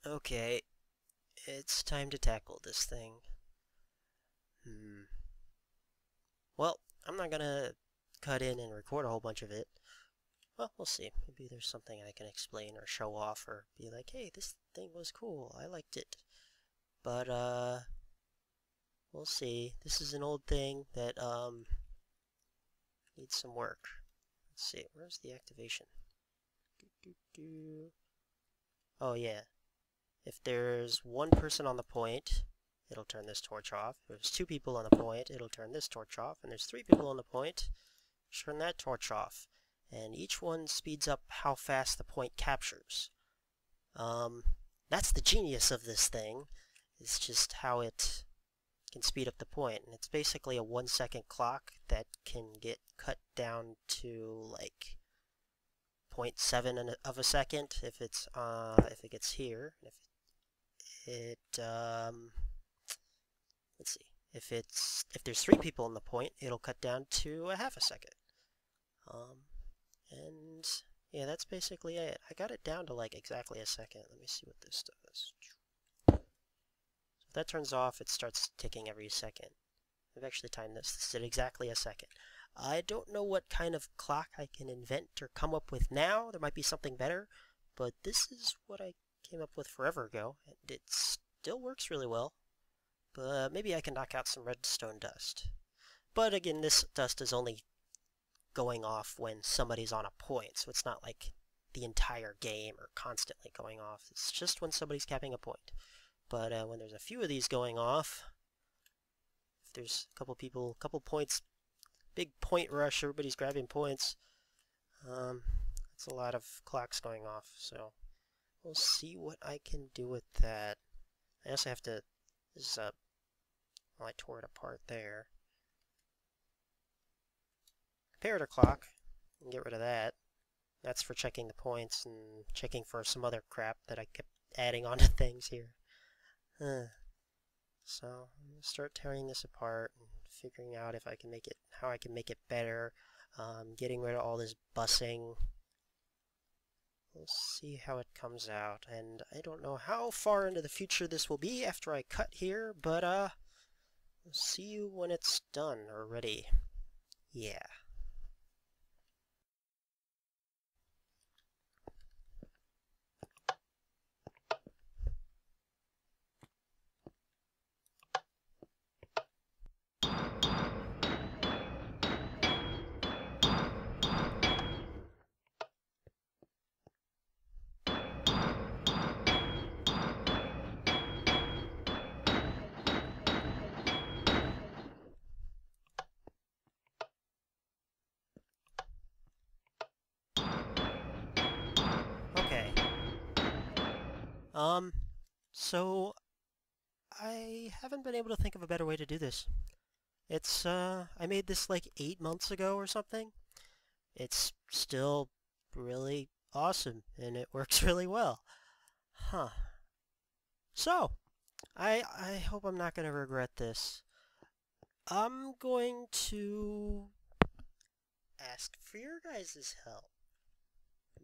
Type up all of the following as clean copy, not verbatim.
Okay, it's time to tackle this thing. Well, I'm not gonna cut in and record a whole bunch of it. Well, we'll see. Maybe there's something I can explain or show off or be like, hey, this thing was cool. I liked it. But, we'll see. This is an old thing that, needs some work. Let's see. Where's the activation? Oh, yeah. If there's one person on the point, it'll turn this torch off. If there's two people on the point, it'll turn this torch off. And there's three people on the point, turn that torch off. And each one speeds up how fast the point captures. That's the genius of this thing. It's just how it can speed up the point. And it's basically a 1 second clock that can get cut down to like 0.7 of a second if it's if it gets here. If let's see. If there's three people in the point, it'll cut down to a half a second. And yeah, that's basically it. I got it down to like exactly a second. Let me see what this does. So if that turns off, it starts ticking every second. I've actually timed this. This did exactly a second. I don't know what kind of clock I can invent or come up with now. There might be something better, but this is what I came up with forever ago, and it still works really well. But maybe I can knock out some redstone dust. But again, this dust is only going off when somebody's on a point, so it's not like the entire game or constantly going off. It's just when somebody's capping a point. But when there's a few of these going off, if there's a couple people, couple points, big point rush, everybody's grabbing points, that's a lot of clocks going off. So we'll see what I can do with that. I also have to, this is a, well, I tore it apart there. Comparator clock, and get rid of that. That's for checking the points and checking for some other crap that I kept adding onto things here. So I'm gonna start tearing this apart and figuring out if I can make it, how I can make it better. Getting rid of all this bussing. We'll see how it comes out, and I don't know how far into the future this will be after I cut here, but we'll see you when it's done or ready. Yeah. Okay. So I haven't been able to think of a better way to do this. It's, I made this like 8 months ago or something. It's still really awesome, and it works really well. Huh. So, I hope I'm not going to regret this. I'm going to ask for your guys' help.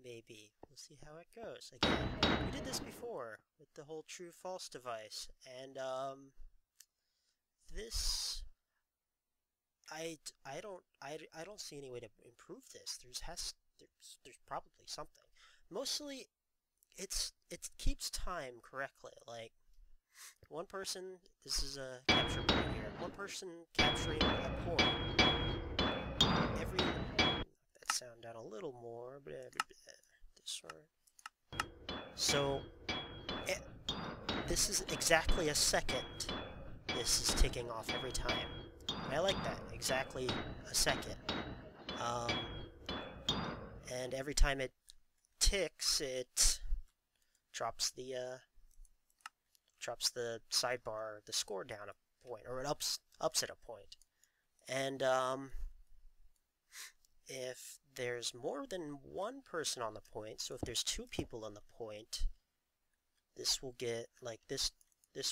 Maybe. We'll see how it goes. Again, we did this before with the whole true-false device, and this I don't see any way to improve this. There's probably something. Mostly it keeps time correctly. Like one person, this is a capture point here. One person capturing a point. Every that sound down a little more. This one. So this is exactly a second. This is ticking off every time. I like that. Exactly a second. And every time it ticks, it drops the sidebar, the score down a point, or it ups it a point. And if there's more than one person on the point, so if there's two people on the point, this will get like this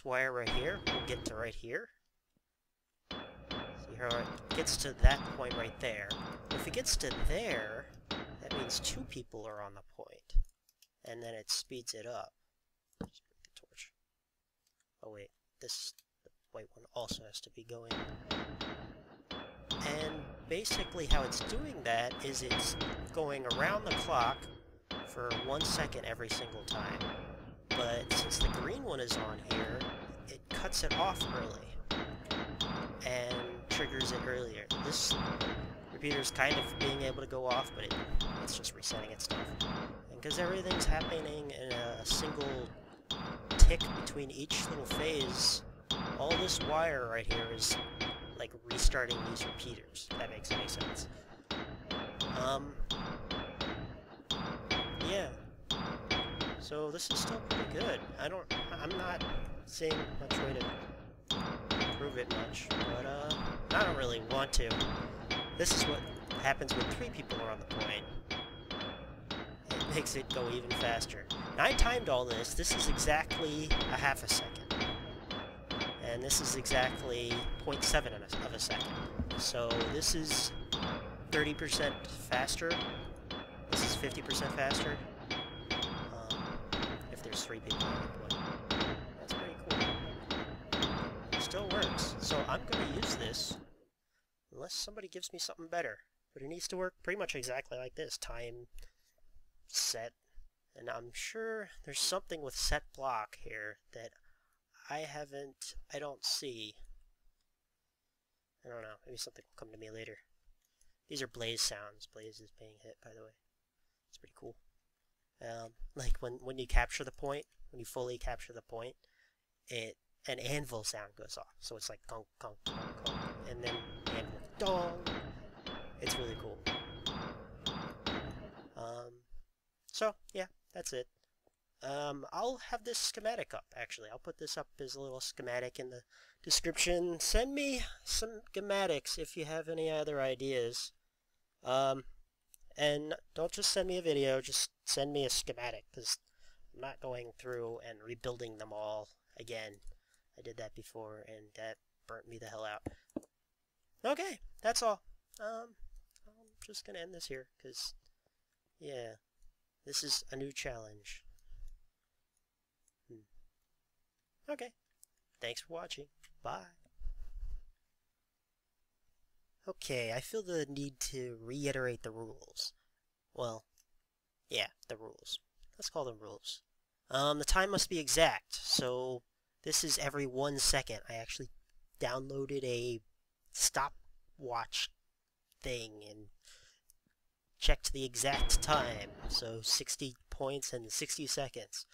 wire right here will get to right here. See how it gets to that point right there. If it gets to there, that means two people are on the point, and then it speeds it up. Just Oh wait, the white one also has to be going. And basically how it's doing that is it's going around the clock for 1 second every single time. But since the green one is on here, it cuts it off early and triggers it earlier. This repeater is kind of being able to go off, but it's just resetting its stuff. And because everything's happening in a single tick between each little phase, all this wire right here is like restarting these repeaters, if that makes any sense. Yeah. So this is still pretty good. I'm not seeing much way to prove it much, but I don't really want to. This is what happens when 3 people are on the point. It makes it go even faster. And I timed all this. This is exactly a half a second. And this is exactly 0.7 of a second. So this is 30% faster. This is 50% faster. If there's 3 people on the point. That's pretty cool. It still works. So I'm going to use this unless somebody gives me something better. But it needs to work pretty much exactly like this. Time, set, and I'm sure there's something with set block here that I don't see. I don't know, maybe something will come to me later. These are Blaze sounds. Blaze is being hit, by the way. It's pretty cool. Like when you capture the point, when you fully capture the point, an anvil sound goes off. So it's like conk, conk, conk, conk, and then anvil, dong. It's really cool. So yeah, that's it. I'll have this schematic up, actually. I'll put this up as a little schematic in the description. Send me some schematics if you have any other ideas. And don't just send me a video, just send me a schematic, because I'm not going through and rebuilding them all again. I did that before, and that burnt me the hell out. Okay, that's all. I'm just gonna end this here, because, yeah, this is a new challenge. Okay, thanks for watching. Bye. Okay, I feel the need to reiterate the rules. Well, yeah, the rules. Let's call them rules. The time must be exact, so this is every 1 second. I actually downloaded a stopwatch thing and checked the exact time, so 60 points and 60 seconds.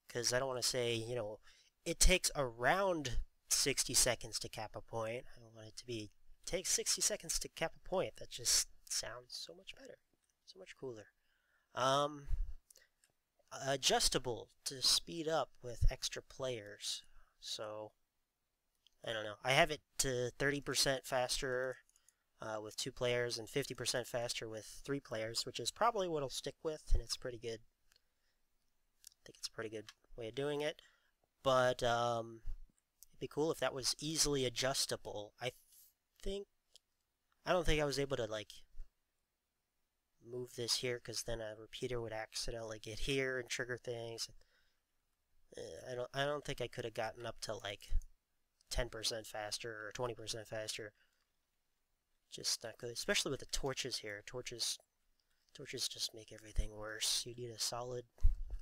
Because I don't want to say, you know, it takes around 60 seconds to cap a point. I don't want it to be, it takes 60 seconds to cap a point. That just sounds so much better, so much cooler. Adjustable to speed up with extra players. So, I don't know. I have it to 30% faster with 2 players and 50% faster with 3 players, which is probably what I'll stick with, and it's pretty good. I think it's a pretty good way of doing it. But it'd be cool if that was easily adjustable. I don't think I was able to like move this here, because then a repeater would accidentally get here and trigger things. I don't think I could have gotten up to like 10% faster or 20% faster. Just not good, especially with the torches here. Torches just make everything worse. You need a solid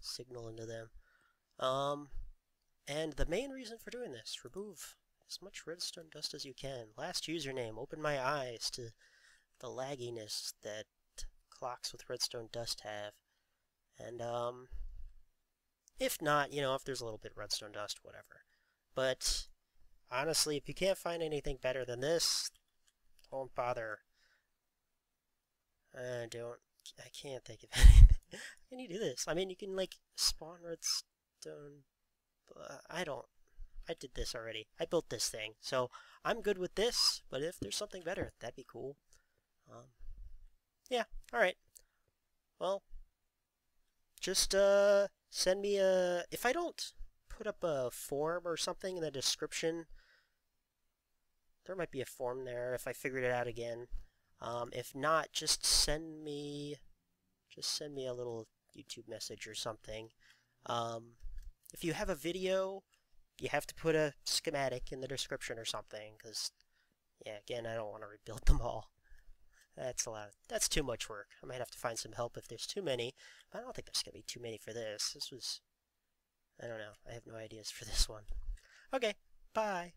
signal into them. And the main reason for doing this, remove as much redstone dust as you can. Last username, open my eyes to the lagginess that clocks with redstone dust have. And, if not, you know, if there's a little bit of redstone dust, whatever. But, honestly, if you can't find anything better than this, don't bother. I can't think of anything. How can you do this? I mean, you can, like, spawn redstone. I did this already. I built this thing. So, I'm good with this, but if there's something better, that'd be cool. Yeah, alright. Well, just, send me a... If I don't put up a form or something in the description, there might be a form there if I figured it out again. If not, just send me a little YouTube message or something. If you have a video, you have to put a schematic in the description or something, because, yeah, again, I don't want to rebuild them all. That's a lot. That's too much work. I might have to find some help if there's too many, but I don't think there's going to be too many for this. This was, I don't know. I have no ideas for this one. Okay, bye.